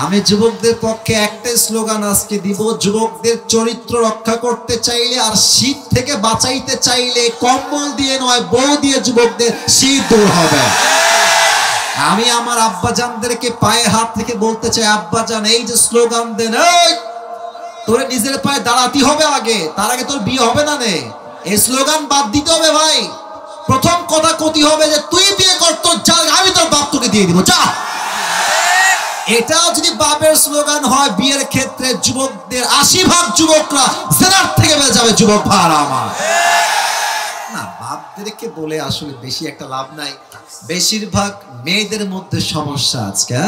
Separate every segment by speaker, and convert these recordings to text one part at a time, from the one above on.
Speaker 1: আমি যুবকদের পক্ষে একটাই স্লোগান আজকে দিব, যুবকদের চরিত্র রক্ষা করতে চাইলে আর শীত থেকে বাঁচাইতে চাইলে কম্বল দিয়ে নয়, বউ দিয়ে যুবকদের শীত দূর হবে। আমি আমার আব্বাজানদেরকে পায়ে হাত থেকে বলতে চাই, আব্বাজান এই যে স্লোগান দেন, তোরে নিজের পায়ে দাঁড়াতে হবে আগে, তার আগে তোর বিয়ে হবে না নে। এই স্লোগান বাদ দিতে হবে ভাই। প্রথম কথা কতি হবে যে তুই বিয়ে কর, তোর যা আমি তোর বাপ তোকে দিয়ে দিব, যা। এটাও যদি বাপের স্লোগান হয়, বিয়ের ক্ষেত্রে যুবকদের 80% যুবকরা জেনার থেকে বেঁচে যাবে। যুবক ভাড়া আমার না, বাপদেরকে বলে আসলে বেশি একটা লাভ নাই। বেশিরভাগ মেয়েদের মধ্যে সমস্যা আজকে।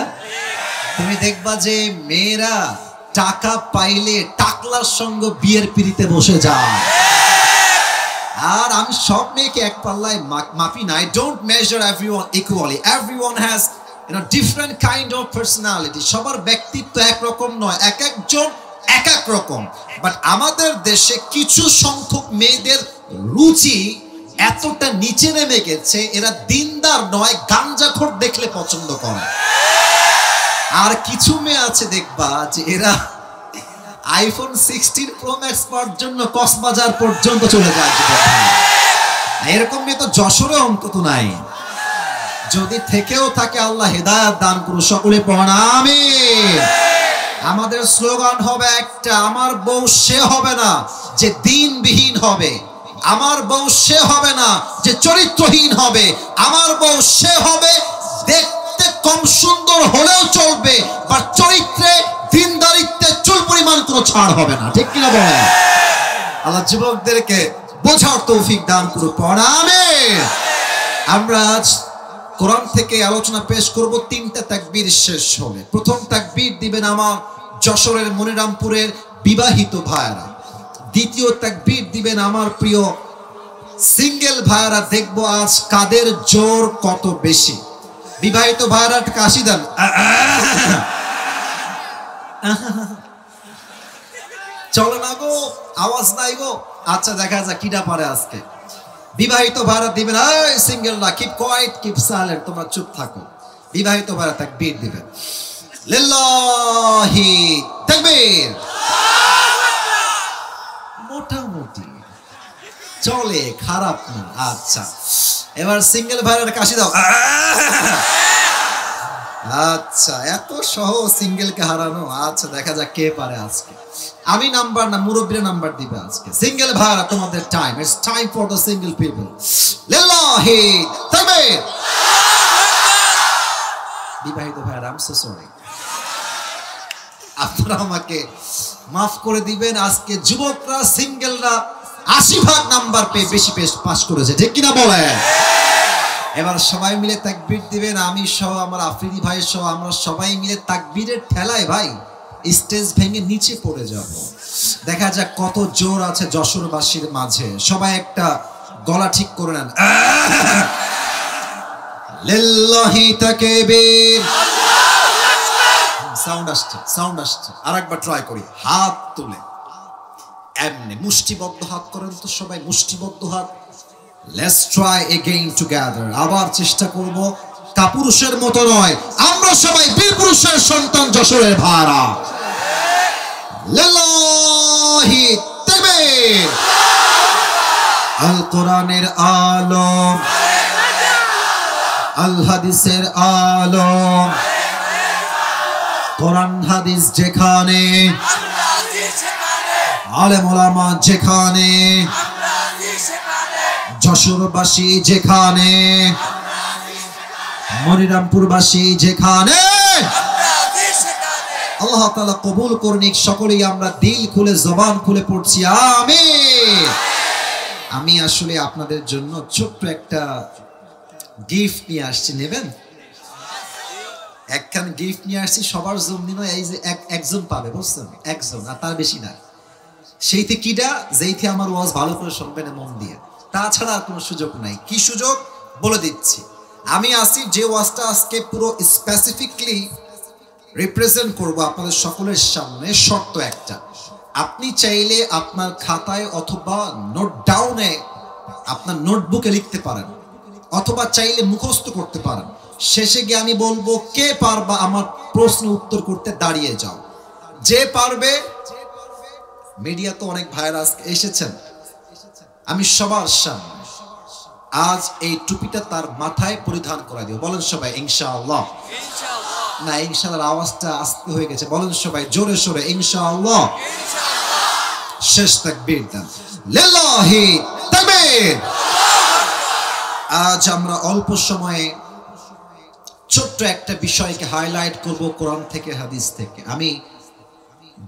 Speaker 1: তুমি দেখবা যে মেয়েরা টাকা পাইলে টাকলার সঙ্গে বিয়ের পিড়িতে বসে যায়। আর আমি সব মেয়েকে এক পাল্লায় মাপি না। I don't measure everyone equally. Everyone has different kind of personality. সবার ব্যক্তিত্ব একরকম নয়, এক একজন এক এক রকম। বাট আমাদের দেশে কিছু সংখ্যক মেয়েদের রুচি এতটা নিচে নেমে গেছে, এরা দিনদার নয়, গাঞ্জাখোর দেখলে পছন্দ করে। আর কিছু মেয়ে আছে দেখবা যে এরা আইফোন 16 প্রো ম্যাক্স পাওয়ার জন্য কক্সবাজার পর্যন্ত চলে যায়। এরকম মেয়ে তো যশোরে অন্তত নাই। যদি থেকেও থাকে আল্লাহ হেদায়েত দান করুন। সকলে পড়েন আমিন। আমাদের স্লোগান হবে একটা, আমার বউ সে হবে না যে দিনবিহীন হবে, আমার বউ সে হবে না যে চরিত্রহীন হবে, আমার বউ সে হবে দেখতে কম সুন্দর হলেও চলবে, বা চরিত্রে দিনদারিত্বে চুল পরিমাণ কোনো ছাড় হবে না। ঠিক কিনা বলেন? আল্লাহ যুবকদেরকে বোঝার তৌফিক দান করুন। পড়েন আমিন। আমরা আজ কোরআন থেকে আলোচনা পেশ করব। 3টা তাকবীর শেষ হবে। প্রথম তাকবীর দিবেন আমার যশোরের মনিরামপুরের বিবাহিত ভাইরা। দ্বিতীয় তাকবীর দিবেন আমার প্রিয় সিঙ্গেল ভাইরা। দেখবো আজ কাদের জোর কত বেশি। বিবাহিত ভাইরা কাশি দেন। চলো না গো, আওয়াজ নাই গো। আচ্ছা দেখা যাক কিটা পারে আজকে। বিবাহিত ভাইরা দিবেন, এই সিঙ্গেল না, কিপ কোয়াইট, কিপ সাইলেন্ট, তোমরা চুপ থাকো। বিবাহিত ভাইরা তাকবীর দিবেন। লিল্লাহি তাকবীর। মোটামুটি চলে, খারাপ না। আচ্ছা এবার সিঙ্গেল ভাইরা কাশি দাও। আচ্ছা এত সহজ সিঙ্গেলকে হারানো। আচ্ছা দেখা যাক কে পারে আজকে। আমি নাম্বার না, মুরব্বীরা নাম্বার দিবে আজকে। সিঙ্গেল ভাইরা তোমাদের time, it's time for the single people. লিল্লাহি তাকবীর। বিবাহিত ভাইরা আই এম সো সরি, আপনারা আমাকে মাফ করে দিবেন। আজকে যুবকরা সিঙ্গেলরা 80% নাম্বার পেয়ে বেশি পাস করেছে। ঠিক কিনা বলেন? এবার সবাই মিলে তাকবীর দিবেন। আমি সহ আমার আফ্রিদি ভাই সহ আমরা সবাই মিলে তাকবীরের ঠেলায় ভাই স্টেজ ভেঙে নিচে পড়ে যাব। দেখা যাক কত জোর আছে যশোরবাসীর মাঝে। সবাই একটা গলা ঠিক করে নেন। লিল্লাহি তাকবীর। সাউন্ড আসছে, সাউন্ড আসছে। আরেকবার ট্রাই করি। হাত তুলে এমনি মুষ্টিবদ্ধ হাত করেন তো সবাই, মুষ্টিবদ্ধ হাত। Let's try again together. আবার চেষ্টা করব। কাপুরুষের মতো নয়, আমরা সবাই বীর পুরুষের সন্তান, যশোরের ভাড়া। লিল্লাহি তাকবীর। আল কোরআনের আলো, আল হাদিসের আলো। কোরআন হাদিস যেখানে, আলেম ওলামা যেখানে, যশোরবাসী যেখানে, মনিরামপুরবাসী যেখানে, আল্লাহ তাআলা কবুল করুন। সকলেই আমরা দিল খুলে জবান খুলে পড়ছি আমিন। আমি আসলে আপনাদের জন্য ছোট্ট একটা গিফট নিয়ে আসছি, নেবেন? একখান গিফট নিয়ে আসছি সবার জন্য নয়, এই যে একজন পাবে, বুঝছেন? একজন, আর তার বেশি না। সেইতে কিটা, যেইতে আমার ওয়াজ ভালো করে শুনবেন মন দিয়ে, তাছাড়া আর কোনো সুযোগ নাই। কি সুযোগ বলে দিচ্ছি। আমি আসি যে ওয়াজটা আজকে পুরো স্পেসিফিকলি রিপ্রেজেন্ট করব আপনাদের সকলের সামনে। শর্ত একটা, আপনি চাইলে আপনার খাতায় অথবা নোট ডাউনে আপনার নোটবুকে লিখতে পারেন, অথবা চাইলে মুখস্থ করতে পারেন। শেষে গিয়ে আমি বলবো কে পারবা আমার প্রশ্ন উত্তর করতে, দাঁড়িয়ে যাও। যে পারবে, মিডিয়া তো অনেক ভাইরা এসেছেন, আমি সবার সামনে আজ এই টুপিটা তার মাথায় পরিধান করা দিব। বলেন সবাই ইনশাআল্লাহ। না, ইনশাআল্লাহর আওয়াজটা আস্তে হয়ে গেছে, বলেন সবাই জোরে সোরে ইনশাআল্লাহ। শেষ তাকবীর দেন, লিল্লাহি তাকবীর। আজ আমরা অল্প সময়ে ছোট্ট একটা বিষয়কে হাইলাইট করব কোরআন থেকে, হাদিস থেকে। আমি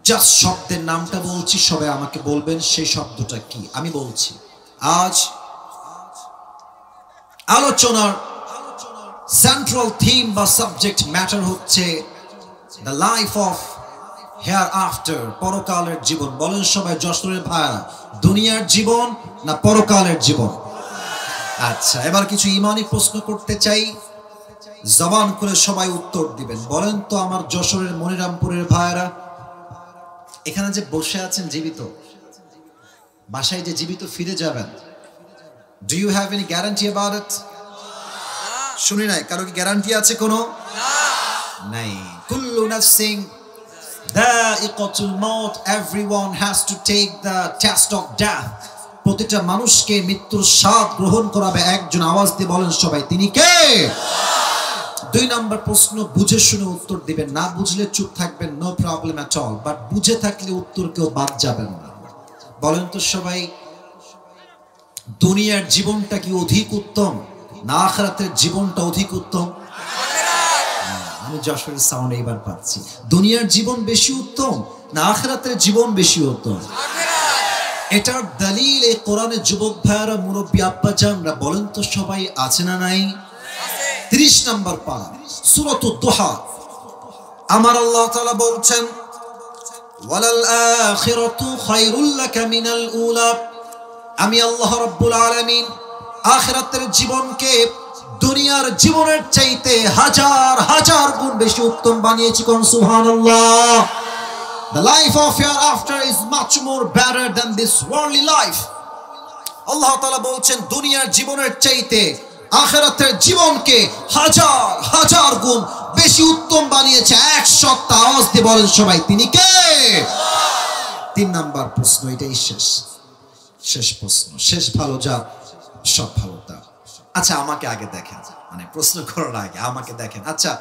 Speaker 1: জাস্ট শব্দের নামটা বলছি, সবাই আমাকে বলবেন সেই শব্দটা কি। আমি বলছি, আজ আলোচনার সেন্ট্রাল থিম বা সাবজেক্ট ম্যাটার হচ্ছে the life of hair after, পরকালের জীবন। বলেন সবাই যশোরের ভাইরা, দুনিয়ার জীবন না পরকালের জীবন? আচ্ছা, এবার কিছু ইমানি প্রশ্ন করতে চাই, জবান করে সবাই উত্তর দিবেন। বলেন তো আমার যশোরের মনিরামপুরের ভাইরা, এখানে যে বসে আছেন জীবিত, বাসায় যে জীবিত ফিরে যাবেন, do you have any guarantee about it? শুনি নাই, কারো কি গ্যারান্টি আছে কোনো? নাই। কুল্লু নাফসিং দাইকাতুল মাউত, everyone has to take the test of death. প্রতিটা মানুষকে মৃত্যুর স্বাদ গ্রহণ করাবে একজন। আওয়াজ দিয়ে বলেন সবাই, তিনি কে? 2 নম্বর প্রশ্ন, বুঝে শুনে উত্তর দিবেন, না বুঝলে চুপ থাকবেন, no problem at all, but বুঝে থাকলে উত্তর কেউ বাদ যাবেন না। বলেন তো সবাই, দুনিয়ার জীবনটা কি অধিক উত্তম না আখিরাতের জীবনটা অধিক উত্তম? আমি যশোরের সাউন্ড এইবার পাচ্ছি। দুনিয়ার জীবন বেশি উত্তম না আখিরাতের জীবন বেশি উত্তম? এটার দলিল এই কোরআনের যুবক ভাইরা, মুরব্বী আব্বা জানরা, বলেন তো সবাই আছে না নাই? 30 নম্বর পারা সূরাতুদ দুহা, আমার আল্লাহ তাআলা বলছেন, ওয়ালাল আখিরাতু খায়রুল লাকা মিনাল উলা। আমি আল্লাহ রাব্বুল আলামিন আখিরাতের জীবনকে দুনিয়ার জীবনের চাইতে হাজার হাজার গুণ বেশি উত্তম বানিয়েছি। কোন সুবহানাল্লাহ। The life of hereafter is much more better than this worldly life. আল্লাহ তাআলা বলছেন, দুনিয়ার জীবনের চাইতে আখিরাতের জীবনকে হাজার হাজার গুণ বেশি উত্তম বানিয়েছে। 100 আওয়াজ দিয়ে বলেন সবাই, তিনি কে? 3 নাম্বার প্রশ্ন, এটাই শেষ প্রশ্ন। শেষ ভালো যা, সব ভালো তা। আচ্ছা, আমাকে আগে দেখেন, মানে প্রশ্ন করার আগে আমাকে দেখেন। আচ্ছা,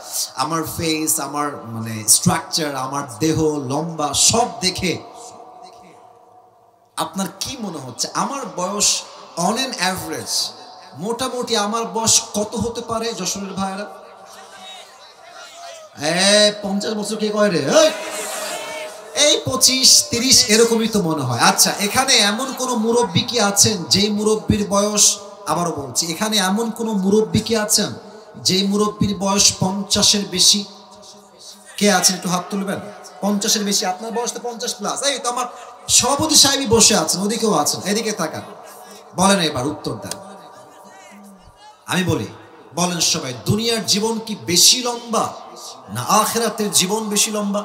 Speaker 1: আমার ফেস, আমার মানে স্ট্রাকচার, আমার দেহ লম্বা, সব দেখে আপনার কি মনে হচ্ছে আমার বয়স অন এন অ্যাভারেজ মোটামুটি আমার বয়স কত হতে পারে যশোরের ভাইরা? 50 বছর কে কয় রে? এই 25-30 এরকমই তো মনে হয়। আচ্ছা, এখানে এমন কোন মুরব্বী কি আছেন যেই মুরব্বীর বয়স, আবারও বলছি, এখানে এমন কোন মুরব্বী কি আছেন যেই মুরব্বীর বয়স 50-এর বেশি? কে আছেন একটু হাত তুলবেন। 50-এর বেশি, আপনার বয়স তো 50+। এই তো আমার সভাপতি সাহেবই বসে আছেন, ওদিকেও আছেন, এদিকে তাকান, বলেন এবার উত্তর দেন। আমি বলি, বলেন সবাই, দুনিয়ার জীবন কি বেশি লম্বা না আখিরাতের জীবন বেশি লম্বা?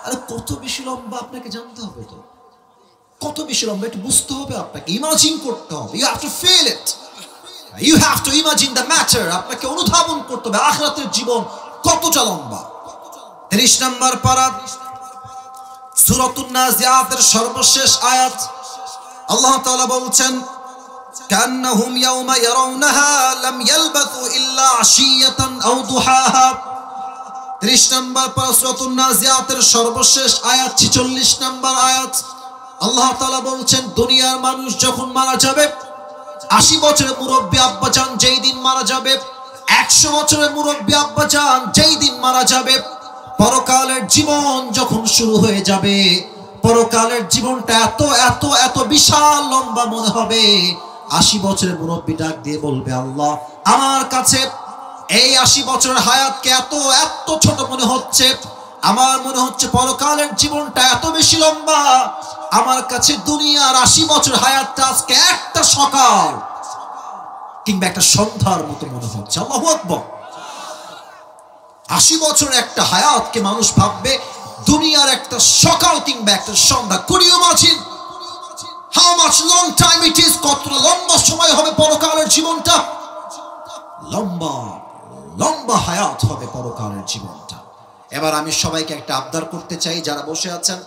Speaker 1: আরে কত বেশি লম্বা আপনাকে জানতে হবে তো, কত বেশি লম্বা একটু বুঝতে হবে আপনাকে, ইমাজিন করতে হবে। You have to feel it, you have to imagine the matter. আপনাকে অনুধাবন করতে হবে আখিরাতের জীবন কতটা লম্বা। 30 নম্বর পারা সূরাতুন নাজিআতের সর্বশেষ আয়াত, আল্লাহ তাআলা বলছেন, কান্নাহুম ইয়াওমা ইয়ারাউনাহা লাম ইয়ালবাথু ইল্লা আশিয়াতান আও দুহাহা। 30 নম্বর পারা সূরাতুন নাজিআতের সর্বশেষ আয়াত, 46 নম্বর আয়াত, আল্লাহ তাআলা বলছেন, দুনিয়ার মানুষ যখন মারা যাবে, 80 বছরের মুরব্বী আব্বাজান যেই দিন মারা যাবে, 100 বছরের মুরব্বী আব্বাজান যেই দিন মারা যাবে, পরকালের জীবন যখন শুরু হয়ে যাবে, পরকালের জীবনটা এত এত এত বিশাল লম্বা মনে হবে। 80 বছরের মুরব্বী ডাক দিয়ে বলবে, আল্লাহ, আমার কাছে এই 80 বছরের হায়াতকে এত এত ছোট মনে হচ্ছে, আমার মনে হচ্ছে পরকালের জীবনটা এত বেশি লম্বা, আমার কাছে দুনিয়ার 80 বছর হায়াতটা আজকে একটা সকাল কিংবা একটা সন্ধ্যার মতো মনে হচ্ছে। আল্লাহু আকবার। 80 বছর একটা হায়াতকে মানুষ ভাববে দুনিয়ার একটা সকাল কিংবা একটা সন্ধ্যা। Could you imagine how much long time it is? কতটা লম্বা সময় হবে পরকালের জীবনটা। লম্বা লম্বা হায়াত হবে পরকালের জীবনটা। এবার আমি সবাইকে একটা আবদার করতে চাই, যারা বসে আছেন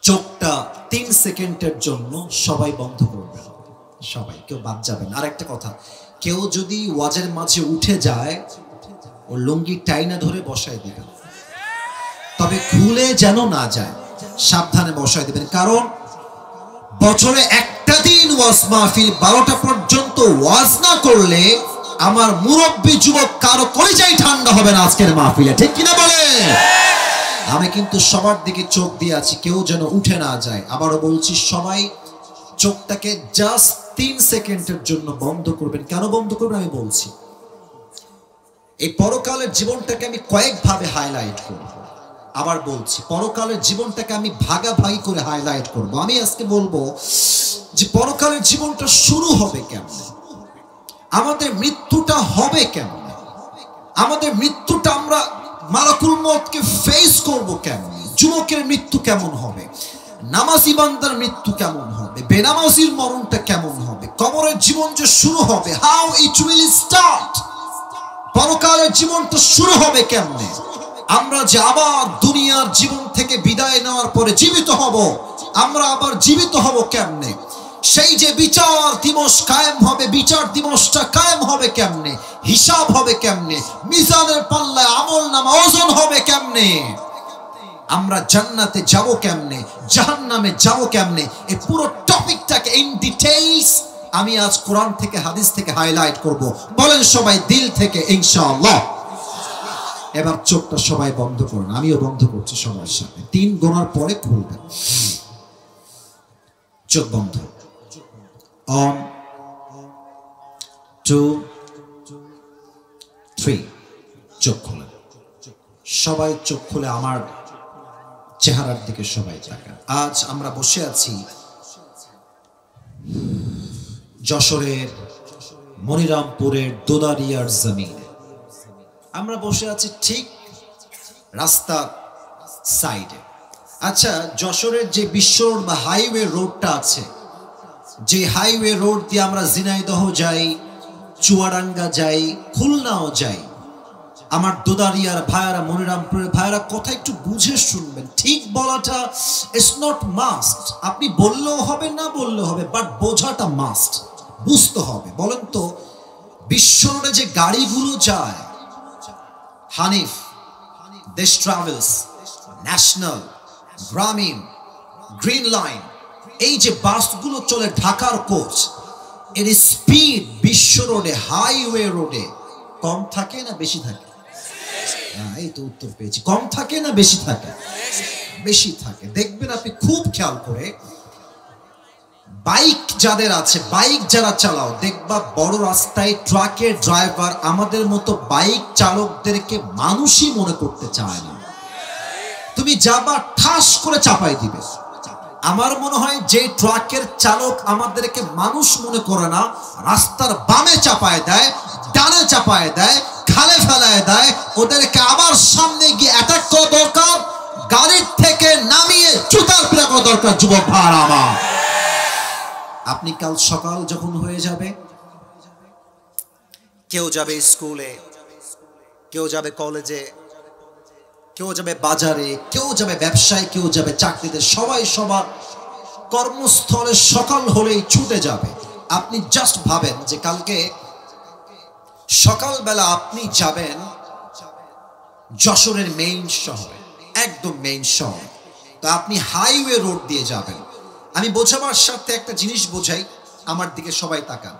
Speaker 1: চোখটা 3 সেকেন্ডের জন্য সবাই বন্ধ করবেন, সবাই, কেউ বাদ যাবেন। আর একটা কথা, কেউ যদি ওয়াজের মাঝে উঠে যায় ও লুঙ্গি টাইনা ধরে বসায় দিবেন, তবে খুলে যেন না যায়, সাবধানে বসায় দিবেন। কারণ বছরে একটা দিন ওয়াজ মাহফিল, 12টা পর্যন্ত ওয়াজ না করলে আমার মুরব্বী যুবক কারো কলিজাই ঠান্ডা হবে না আজকের মাহফিলে, ঠিক কিনা বলে? আমি কিন্তু সবার দিকে চোখ দিয়ে আছি, কেউ যেন উঠে না যায়। আবারও বলছি, সবাই চোখটাকে জাস্ট 3 সেকেন্ডের জন্য বন্ধ করবেন। কেন বন্ধ করবেন আমি বলছি। এই পরকালের জীবনটাকে আমি কয়েকভাবে হাইলাইট করব। আবার বলছি, পরকালের জীবনটাকে আমি ভাগাভাগি করে হাইলাইট করব। আমি আজকে বলবো যে পরকালের জীবনটা শুরু হবে কেমনে, আমাদের মৃত্যুটা হবে কেমনে, আমাদের মৃত্যুটা আমরা মালাকুল মউতকে ফেস করব কেমনে, যুবকের মৃত্যু কেমন হবে, নামাজি বান্দার মৃত্যু কেমন হবে, বেনামাজির মরণটা কেমন হবে, কবরের জীবন যে শুরু হবে, হাউ ইট উইল স্টার্ট, পরকালের জীবনটা শুরু হবে কেমনে, আমরা যে আবার দুনিয়ার জীবন থেকে বিদায় নেওয়ার পরে জীবিত হব, আমরা আবার জীবিত হব কেমনে, সেই যে বিচার দিবস কায়েম হবে, বিচার দিবসটা কায়েম হবে কেমনে, হিসাব হবে কেমনে, মিজানের পাল্লায় আমলনামা ওজন হবে কেমনে, আমরা জান্নাতে যাব কেমনে, জাহান্নামে যাব কেমনে, এই পুরো টপিকটাকে ইন ডিটেইলস আমি আজ কোরআন থেকে হাদিস থেকে হাইলাইট করব। বলেন সবাই দিল থেকে ইনশাআল্লাহ। এবার চোখটা সবাই বন্ধ করুন, আমিও বন্ধ করছি সবার সাথে। 3 গোনার পরে খুলবেন। চোখ বন্ধ। 1 2 3 চোখ খুলেন। সবাই চোখ খুলে আমার চেহারার দিকে সবাই তাকান। আজ আমরা বসে আছি যশোরের মনিরামপুরের দোদারিয়ার জমিনে। আমরা বসে আছি ঠিক রাস্তার সাইডে। আচ্ছা, যশোরের যে বিশ্ব রোড বা হাইওয়ে রোডটা আছে, যে হাইওয়ে রোড দিয়ে আমরা ঝিনাইদহ যাই, চুয়াডাঙ্গা যাই, খুলনাও যাই, আমার দোদারিয়ার ভাইয়ারা, মনিরামপুরের ভাইয়ারা, কথা একটু বুঝে শুনবেন। ঠিক বলাটা ইটস নট মাস্ট, আপনি বললেও হবে না বললেও হবে, বাট বোঝাটা মাস্ট, বুঝতে হবে। বলেন তো, বিশ্ব রোডে যে গাড়িগুলো যায়, হানিফ, দেশ ট্রাভেলস, ন্যাশনাল, গ্রামীণ, গ্রিন লাইন, এই যে বাসগুলো চলে, ঢাকার কোচ, এর স্পিড বিশ্ব রোডে, হাইওয়ে রোডে কম থাকে না বেশি থাকে? এই তো উত্তর পেয়েছি। কম থাকে না বেশি থাকে? বেশি থাকে। দেখবেন আপনি খুব খেয়াল করে, বাইক যাদের আছে, বাইক যারা চালাও, দেখবা বড় রাস্তায় ট্রাকের ড্রাইভার আমাদের মতো বাইক চালকদেরকে মানুষই মনে করতে চায় না। তুমি যাবা ঠাস করে চাপাই দিবে। আমার মনে হয় যে ট্রাকের চালক আমাদেরকে মানুষ মনে করে না, রাস্তার বামে চাপায় দেয়, ডানে চাপায় দেয়, খালে ফেলায় দেয়, ওদেরকে আবার সামনে গিয়ে অ্যাটাক করা দরকার, গাড়ির থেকে নামিয়ে জুতার পিটা করা দরকার। যুবক ভাইরা আমার, আপনি কাল সকাল যখন হয়ে যাবে, কেউ যাবে স্কুলে, কেউ যাবে কলেজে, কেউ যাবে বাজারে, কেউ যাবে ব্যবসায়, কেউ যাবে চাকরিতে, সবাই সবার কর্মস্থলে সকাল হলেই ছুটে যাবে। আপনি জাস্ট ভাবেন যে কালকে সকালবেলা আপনি যাবেন যশোরের মেইন শহরে, একদম মেইন শহর, তো আপনি হাইওয়ে রোড দিয়ে যাবেন। আমি বোঝাবার সাথে একটা জিনিস বোঝাই, আমার দিকে সবাই তাকান।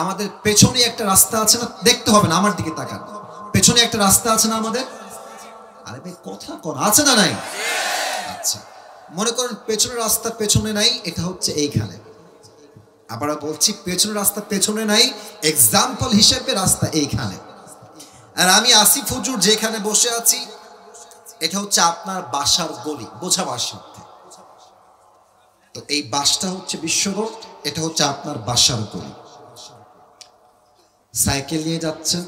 Speaker 1: আমাদের পেছনে একটা রাস্তা আছে না, দেখতে হবে না, আমার দিকে তাকান। পেছনে একটা রাস্তা আছে না আমাদের? আরে ভাই কথা কোন আছে না নাই? আচ্ছা, মনে করেন পেছনের রাস্তা পেছনে নাই, এটা হচ্ছে এইখানে। আবার বলছি, পেছনের রাস্তা পেছনে নাই, এক্সাম্পল হিসেবে রাস্তা এইখানে। আর আমি আসিফ হুজুর যেখানে বসে আছি, এটা হচ্ছে আপনার বাসার গলি, বোঝাবার সাথে। তো এই বাসটা হচ্ছে বিশ্ব রোড, এটা হচ্ছে আপনার বাসার গলি। সাইকেল নিয়ে যাচ্ছেন,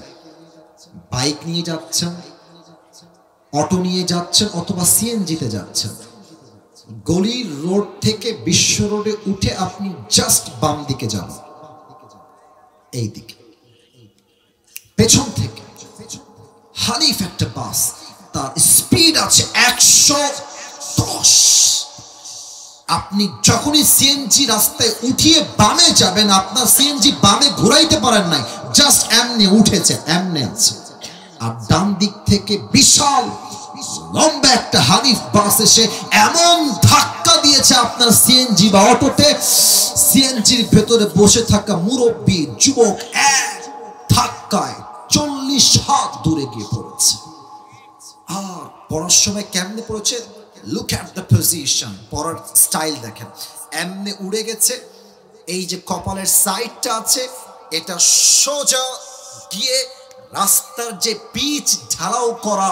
Speaker 1: বাইক নিয়ে যাচ্ছেন, অটো নিয়ে যাচ্ছেন, অথবা সিএনজিতে যাচ্ছেন, গলির রোড থেকে বিশ্ব রোডে উঠে আপনি জাস্ট বাম দিকে যান, এই দিকে। পেছন থেকে হানিফ একটা বাস, তার স্পিড আছে 110। আপনি যখনই সিএনজি রাস্তায় উঠিয়ে বামে যাবেন, আপনার সিএনজি বামে ঘুরাইতে পারেন নাই, জাস্ট এমনি উঠেছে, এমনি আছে। আর ডান দিক থেকে বিশাল লম্বা একটা হানিফ বাস এসে এমন ধাক্কা দিয়েছে আপনার সিএনজি বা অটোতে, সিএনজির ভেতরে বসে থাকা মুরব্বী যুবক এক ধাক্কায় 40 হাত দূরে গিয়ে পড়েছে। আর পড়ার সময় কেমনে পড়েছে? লুক অ্যাট দ্য পজিশন, পড়ার স্টাইল দেখেন, এমনি উড়ে গেছে। এই যে কপালের সাইডটা আছে, এটা সোজা গিয়ে রাস্তার যে পিচ ঢালাও করা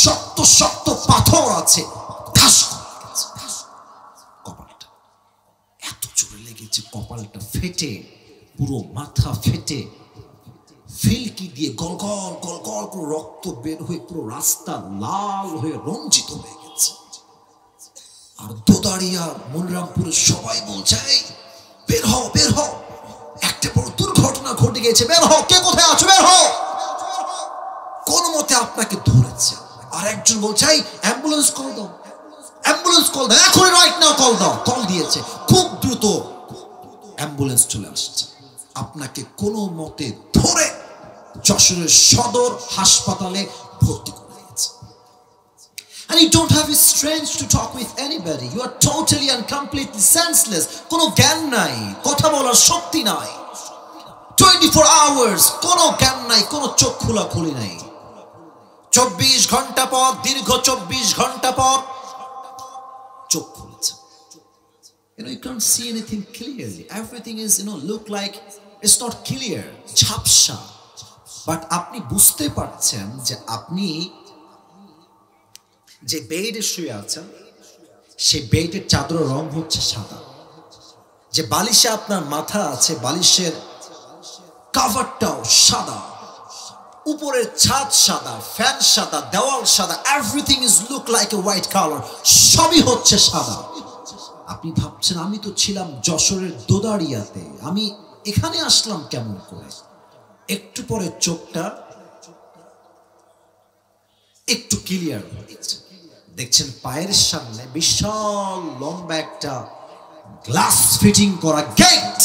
Speaker 1: শক্ত শক্ত পাথর আছে, কপালটা এত জোরে লেগেছে, কপালটা ফেটে পুরো মাথা ফেটে ফিলকি দিয়ে গল গল গল গল করে রক্ত বের হয়ে পুরো রাস্তা লাল হয়ে রঞ্জিত হয়ে গেছে। আর দোদারিয়ার মনিরামপুরের সবাই বলছে, বের হও বের হও, একটা বড় দুর্ঘটনা ঘটে গেছে, বের হও, কে কোথায় আছো, বের হও। কোন মতে আপনাকে ধরেছে। আর একজন বলছে, অ্যাম্বুলেন্স কল দাও, অ্যাম্বুলেন্স কল দাও, এখন রাইট নাও কল দাও। কল দিয়েছে, খুব দ্রুত অ্যাম্বুলেন্স চলে আসছে। আপনাকে কোনো মতে ধরে যশোরের সদর হাসপাতালে ভর্তি করে দিয়েছে। And you don't have strength to talk with anybody. You are totally and completely senseless. কোনো জ্ঞান নাই, কথা বলার শক্তি নাই। 24 hours কোনো জ্ঞান নাই, কোনো চোখ খোলাখুলি নাই। 24 ঘন্টা পর, দীর্ঘ 24 ঘন্টা পর চোখ খুলেছে। You can't see anything clearly. Everything is, look like it's not clear. ঝাপসা। বাট আপনি বুঝতে পারছেন যে আপনি যে বেডে শুয়ে আছেন, সেই বেডের চাদরের রং হচ্ছে সাদা। যে বালিশে আপনার মাথা আছে, বালিশের কভারটাও সাদা, উপরের ছাদ সাদা, ফ্যান সাদা, দেওয়াল সাদা, everything is look like a white colour, সবই হচ্ছে সাদা। আপনি ভাবছেন, আমি তো ছিলাম যশোরের দোদারিয়াতে, আমি এখানে আসলাম কেমন করে? একটু পরে চোখটা একটু ক্লিয়ার হয়েছে, দেখছেন পায়ের সামনে বিশাল লম্বা একটা গ্লাস ফিটিং করা গেট,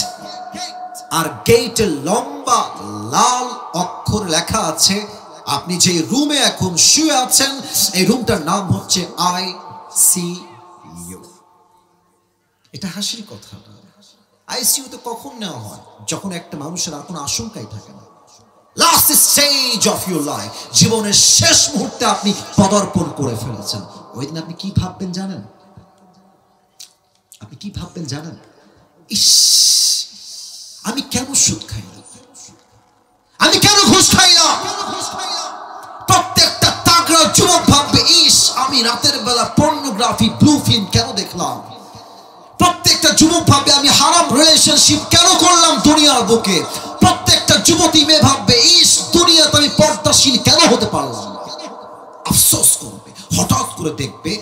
Speaker 1: আর গেটে লম্বা লাল অক্ষর লেখা আছে, আপনি যে রুমে এখন শুয়ে আছেন, এই রুমটার নাম হচ্ছে ICU। এটা হাসির কথা না। ICU তে কখন নেওয়া হয়? যখন একটা মানুষের আর কোনো আশঙ্কাই থাকে না। Last stage of your life, জীবনের শেষ মুহূর্তে আপনি পদার্পণ করে ফেলেছেন। ওই দিন আপনি কি ভাববেন জানেন? আপনি কি ভাববেন জানেন? ইস, আমি কেন সুদ খাই না, আমি কেন ঘুষ খাই না। প্রত্যেকটা তাগড়া যুবক ভাববে, ইস, আমি রাতের বেলা পর্নোগ্রাফি ব্লু ফিল্ম কেন দেখলাম। প্রত্যেকটা যুবক ভাববে, আমি হারাম রিলেশনশিপ কেন করলাম দুনিয়ার বুকে। প্রত্যেকটা যুবতী মেয়ে ভাববে, ইস, দুনিয়াতে আমি পর্দাশীল কেন হতে পারলাম। আফসোস করবে, হঠাৎ করে দেখবে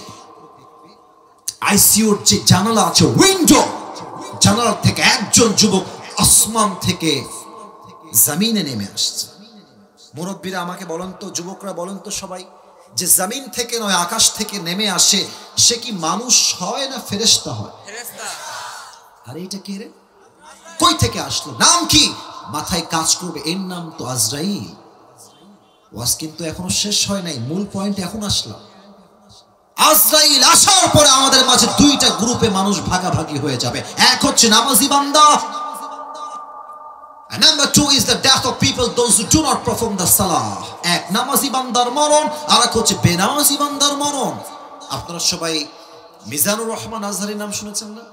Speaker 1: আইসিইউর যে জানালা আছে, উইন্ডো, জানালা থেকে একজন যুবক আসমান থেকে জমিনে নেমে আসছে। মুরব্বীরা আমাকে বলেন তো, যুবকরা বলেন তো সবাই, যে জমিন থেকে নয় আকাশ থেকে নেমে আসে, সে কি মানুষ হয় না ফেরেশতা হয়? আরে এটা কে রে, কই থেকে আসলো, নাম কি? মাথায় কাজ করবে, এর নাম তো আজরাইল। ওয়াজ কিন্তু এখনো শেষ হয় নাই, মূল পয়েন্টে এখন আসলাম। আজরাইল আসার পরে আমাদের মাঝে দুইটা গ্রুপে মানুষ ভাগাভাগি হয়ে যাবে। এক হচ্ছে নামাজি বান্দা, and number 2 is the death of people, those who do not perform the salah. এক নামাজি বান্দার মরণ, আর এক হচ্ছে বেনামাজি বান্দার মরণ। আপনারা সবাই মিজানুর রহমান আজহারীর নাম শুনেছেন না?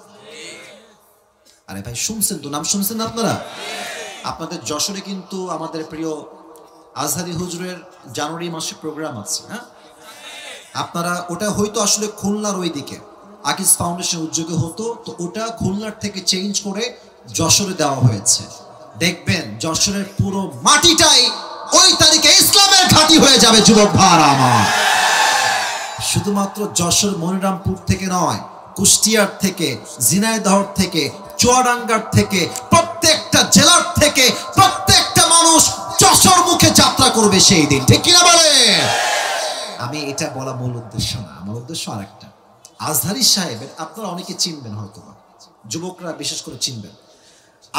Speaker 1: আরে ভাই শুনছেন তো, নাম শুনছেন না আপনারা? আপনাদের যশোরে কিন্তু আমাদের প্রিয় আজহারী হুজুরের জানুয়ারি মাসে প্রোগ্রাম আছে। হ্যাঁ, আপনারা ওটা হয়তো আসলে খুলনার ওই দিকে আকিজ ফাউন্ডেশন উদ্যোগে হতো, তো ওটা খুলনার থেকে চেঞ্জ করে যশোরে দেওয়া হয়েছে। দেখবেন যশোরের পুরো মাটিটাই ওই তারিখে ইসলামের ঘাঁটি হয়ে যাবে। যুবক ভাইরা আমার, শুধুমাত্র যশোর মনিরামপুর থেকে নয়, কুষ্টিয়ার থেকে, ঝিনাইদহ থেকে, চুয়াডাঙ্গার থেকে, প্রত্যেকটা জেলার থেকে প্রত্যেকটা মানুষ যশোর মুখে যাত্রা করবে সেই দিন, ঠিক কিনা বলে? আমি এটা বলা মূল উদ্দেশ্য না, আমার উদ্দেশ্য আরেকটা। আজহারী সাহেবের আপনারা অনেকে চিনবেন, হয়তো যুবকরা বিশেষ করে চিনবেন।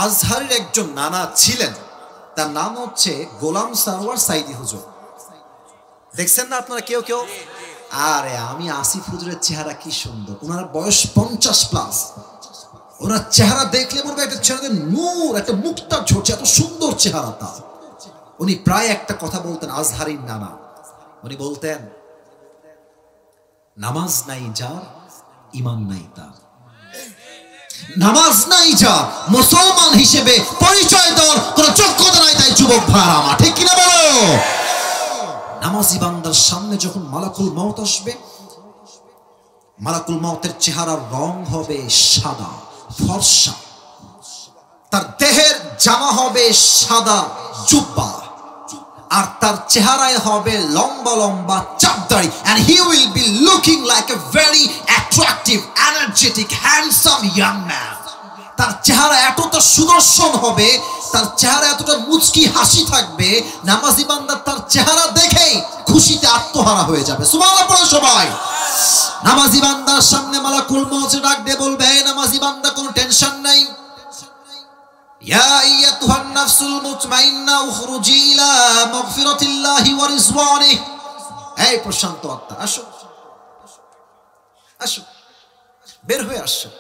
Speaker 1: আজহারের একজন নানা ছিলেন, তার নাম হচ্ছে গোলাম সারওয়ার সাইদি হুজুর। দেখছেন না আপনারা কেউ কেউ? আরে আমি আসিফ হুজুরের চেহারা কি সুন্দর, ওনার বয়স 50+। ওনার চেহারা দেখলে মনে হয় একটা চেহারা নূর, একটা মুক্তা ঝরছে, এত সুন্দর চেহারা তার। উনি প্রায় একটা কথা বলতেন, আজহারীর নানা। উনি বলতেন, নামাজ নাই যার, ঈমান নাই তার। নামাজ নাই যার, মুসলমান হিসেবে পরিচয় দেওয়ার কোনো যোগ্যতা নাই, তাই যুবক ভাইরা আমার, ঠিক কিনা বলো? নামাজি বান্দার সামনে যখন মালাকুল মউত আসবে, মালাকুল মউতের চেহারার রং হবে সাদা ফর্সা, তার দেহের জামা হবে সাদা জুব্বা, আর তার চেহারায় হবে লম্বা লম্বা চাপদাড়ি, and he will be looking like a very attractive, energetic, handsome young man. তার চেহারা এতটা সুদর্শন হবে, তার চেহারা এতটা মুচকি হাসি থাকবে, নামাজি বান্দা তার চেহারা দেখেই খুশিতে আত্মহারা হয়ে যাবে। সুবহানাল্লাহ পড়ো সবাই। নামাজি বান্দার সামনে মালাকুল মউত ডাক দিয়ে বলবে, হে নামাজি বান্দা, কোনো টেনশন নাই, ইয়া আইয়াতুহান নাফসুল মুতমাইন্না উখরুজি ইলা মাগফিরাতিল্লাহি ওয়া রিজওয়ানিহি। এই প্রশান্ত আত্মা, আসো আসো, বের হয়ে আসো।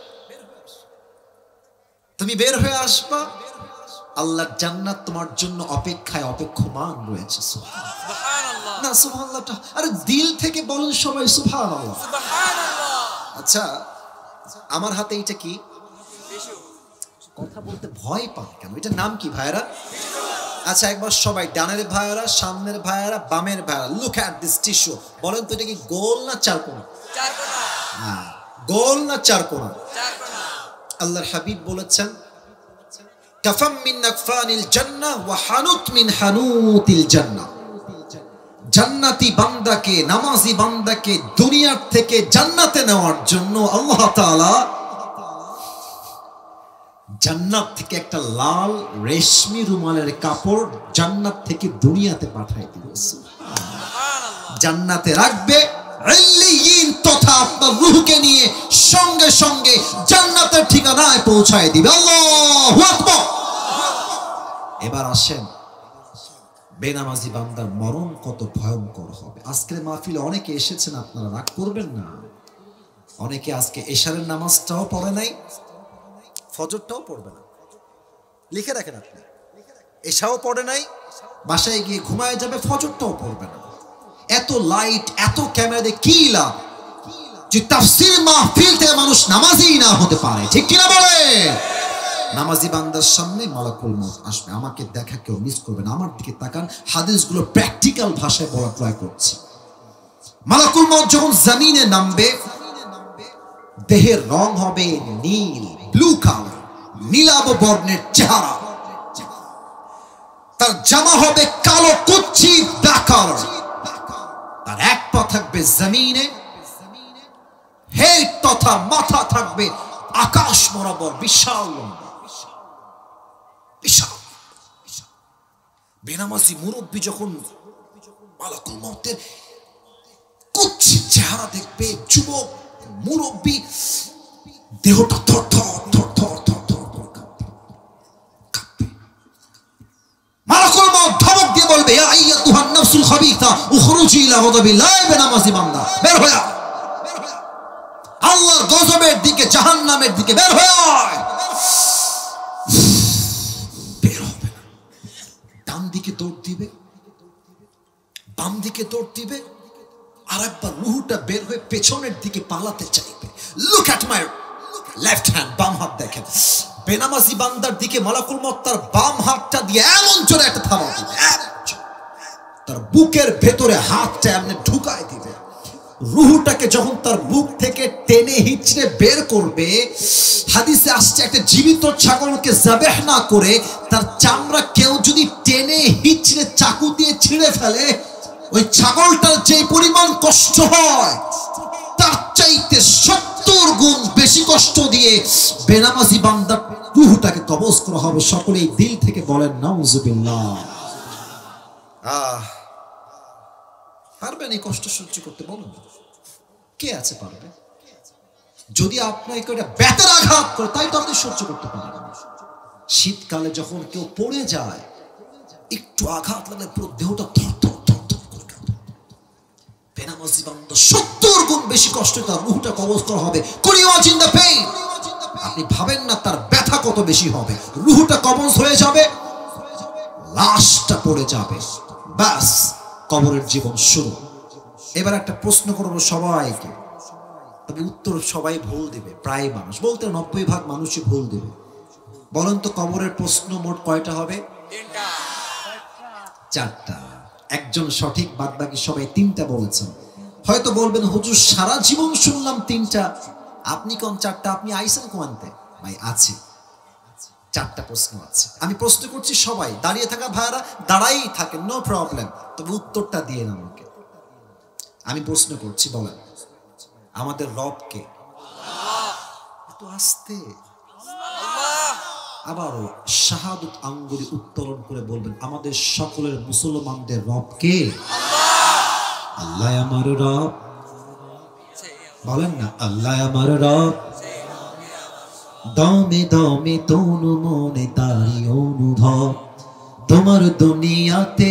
Speaker 1: তুমি বের হয়ে আসবা, আল্লাহর জান্নাত তোমার জন্য অপেক্ষায় অপেক্ষমান রয়েছে। সুবহানাল্লাহ। না সুবহানাল্লাহটা আরে দিল থেকে বলেন সবাই, সুবহানাল্লাহ সুবহানাল্লাহ। আচ্ছা, আমার হাতে এটা কি? কথা বলতে ভয় পান কেন? এটার নাম কি ভাইরা? আচ্ছা, একবার সবাই, ডানের ভাইরা, সামনের ভাইরা, বামের ভাইরা, লুক অ্যাট দিস টিস্যু। বলেন তো এটা কি গোল না চারকোনা? চারকোনা। হ্যাঁ, গোল না চারকোনা? চারকোনা। আল্লাহর হাবিব বলেছেন, কাফাম মিন আকফানিল জান্নাহ ওয়া হানুত মিন হানুতিল জান্নাহ। জান্নাতি বান্দাকে, নামাজি বান্দাকে দুনিয়ার থেকে জান্নাতে নেওয়ার জন্য আল্লাহ তাআলা জান্নাত থেকে একটা লাল রেশমি রুমালের কাপড় জান্নাত থেকে দুনিয়াতে পাঠায় দিবে। সুবহানাল্লাহ। জান্নাতে রাখবে, ইল্লিয়িন তথা আপনার রূহকে নিয়ে সঙ্গে সঙ্গে জান্নাতের ঠিকানায় পৌঁছায় দিবে। আল্লাহু আকবার। এবার আসেন, বেনামাজি বান্দার মরণ কত ভয়ঙ্কর হবে। আজকের মাহফিলে অনেকে এসেছেন, আপনারা রাগ করবেন না। অনেকে আজকে এশারের নামাজটাও পড়ে নাই, ফজরটাও পড়বে না, লিখে রাখেন আপনি। এশাও পড়ে নাই, বাসায় গিয়ে ঘুমায় যাবে, ফজরটাও পড়বে না। এত লাইট, এত ক্যামেরা দিয়ে কি লাভ যে তাফসীর মাহফিল থেকে মানুষ নামাজই না হতে পারে, ঠিক কিনা বলে? নামাজি বান্দার সামনে মালাকুল মউত আসবে, আমাকে দেখা কেউ মিস করবে না। আমার দিকে তাকান, হাদিসগুলো প্র্যাকটিক্যাল ভাষায় বলা ট্রাই করছি। মালাকুল মউত যখন জমিনে নামবে, দেহের রং হবে নীল, ব্লু কালার, নীলাভ বর্ণের চেহারা। তার জামা হবে কালো কুচ্ছি, ব্ল্যাক কালার। তার এক পা থাকবে জমিনে, হেড তথা মাথা থাকবে আকাশ বরাবর, বিশাল লম্বা, বিশাল। বেনামাজি মুরব্বী যখন মালাকুল মউতের কুচ্ছি চেহারা দেখবে, যুবক মুরব্বী দেহটা থর থর থর থর থর থর কাঁপবে। মালাকুল মউত ধমক দিয়ে বলবে, ইয়া আইয়াতুহান নাফসুল খাবিসা উখরুজি ইলা গাযাবিল্লাহ। বেনামাজি বান্দা, বের হয়ে আয়, আল্লাহর গজবের দিকে, জাহান্নামের দিকে বের হয়ে আয়। বের হবে না, ডান দিকে দৌড় দিবে, বাম দিকে দৌড় দিবে, আর একবার রুহুটা বের হয়ে পেছনের দিকে পালাতে চাইবে। Look at my left hand, বাম হাত দেখেন। বেনামাজি বান্দার দিকে মালাকুল মউত তার বাম হাতটা দিয়ে এমন জোরে একটা থাবা দিবে, তার বুকের ভেতরে হাতটা এমনি ঢুকায় দিবে। রুহুটাকে যখন তার বুক থেকে টেনে হিচড়ে বের করবে, হাদিসে আসছে একটা জীবিত ছাগলকে যাবেহ না করে তার চামড়া কেউ যদি টেনে হিচড়ে চাকু দিয়ে ছিঁড়ে ফেলে, ওই ছাগলটার যে পরিমাণ কষ্ট হয় তার চাইতে 70 গুণ বেশি কষ্ট দিয়ে বেনামাজি বান্দার রূহটাকে কবজ করা হবে। সকলেই দিল থেকে বলেন নাউজুবিল্লাহ। পারবেন এই কষ্ট সহ্য করতে? বলুন, কে আছে পারবে? যদি আপনাকে ওটা ব্যথার আঘাত করে, তাই তো আপনি সহ্য করতে পারেন। শীতকালে যখন কেউ পড়ে যায়, একটু আঘাত লাগলে পুরো দেহটা থরথর থরথর করে কাঁপে। বেনামাজি বান্দা 70 গুণ বেশি কষ্ট, তার রূহটা কবজ করা হবে। আপনি ভাবেন না তার ব্যথা কত বেশি হবে। রূহটা কবজ হয়ে যাবে, লাশটা পড়ে যাবে, ব্যাস কবরের জীবন শুরু। এবার একটা প্রশ্ন করব সবাইকে, তবে উত্তর সবাই ভুল দিবে। প্রায় মানুষ বলতে 90% মানুষই ভুল দিবে। বলেন তো কবরের প্রশ্ন মোট কয়টা হবে? 4টা। একজন সঠিক, বাদ বাকি সবাই 3টা বলেছেন। হয়তো বলবেন হুজুর সারা জীবন শুনলাম 3টা, আপনি কোন 4টা? আপনি আইসেন কোয়ান্তে? ভাই আছে, 4টা প্রশ্ন আছে। আমি প্রশ্ন করছি, সবাই দাঁড়িয়ে থাকা ভাইরা দাঁড়াই থাকেন, নো প্রবলেম, তবে উত্তরটা দিয়ে না আমাকে। আমি প্রশ্ন করছি, বলেন আমাদের রব কে? এত আস্তে, আবারও শাহাদত আঙ্গুলি উত্তোলন করে বলবেন আমাদের সকলের মুসলমানদের রব কে? আল্লাহ আমার রব। বলেন না, আল্লাহ আমার রব। দমে দমে তনু মনে তারি অনুভব, তোমার দুনিয়াতে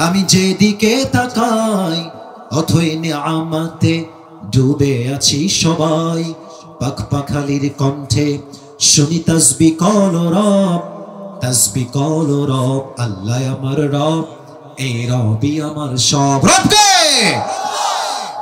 Speaker 1: আমি যেদিকে তাকাই, অথই নিয়ামতে ডুবে আছি সবাই। পাখ পাখালির কণ্ঠে শুনি তাসবিহ কল রব, তাসবিহ কল রব। আল্লাহ আমার রব, এই রবই আমার সব। রব কে?